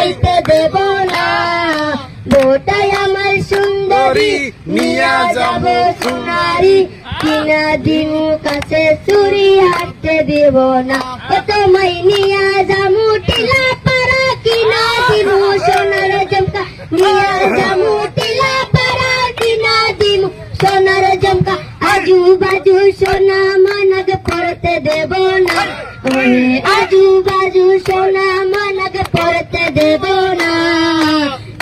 খাইতে দেব না। বউটাই আমার সুন্দরী নিয়া যাব সোনারি, কিনা দিমু কাছে চুরি হাঁটতে দেব না। ও তোমায় নিয়া যামু টিলা পাড়া, কিনা দিমু সোনার জমকা, নিয়া যামু টিলা পাড়া, কিনা দিমু সোনার জমকা। আজু বাজু সোনা মানগ পড়তে দেব না, আজু বাজু সোনা মানগ পড়তে দেব না।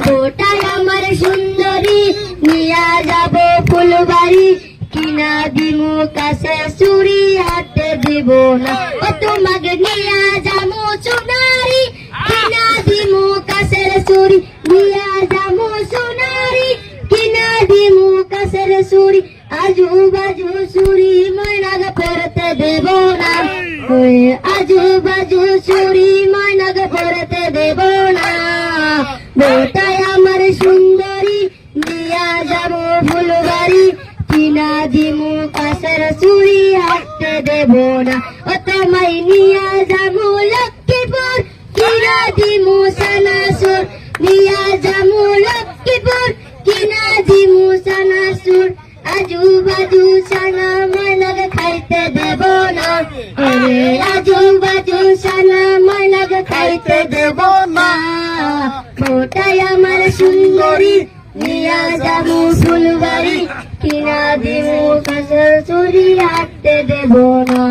বউটাই আমার সুন্দরী নিয়া যাব ফুলবাড়ি, কিনা দিমু কাছে চুরি হাতে দিব না। ও তোমাকে নিয়া যামু সোনারি, কিনা দিমু কাছের চুরি, নিয়া যামু সোনারি, কিনা দিমু কাছের চুরি। আজু বাজু চুরি ময়নাগ পড়তে দেব না, আজু বাজু চুরি ময়নাগ পড়তে দেব না। বউটাই আমার সুন্দরী নিয়া যাবো ফুলবাড়ি, কিনা দিমু কাছের চুরি হাঁটতে দেব না। ও তোমায় নিয়া যাবো লক্ষ্মীপুর, কিনা দিমু সানাসুর, নিয়া যাবো লক্ষ্মীপুর, কিনা দিমু সানাসুর। আজু বাজু সানা ময়নাগ খাইতে দেব না, আজু বাজু সানা ময়নাগ খাইতে দেব না। বউটাই আমার সুন্দরী নিয়া যাবো ফুলবাড়ি, কিনা দিমু কাছের চুরি হাঁটতে দেব না।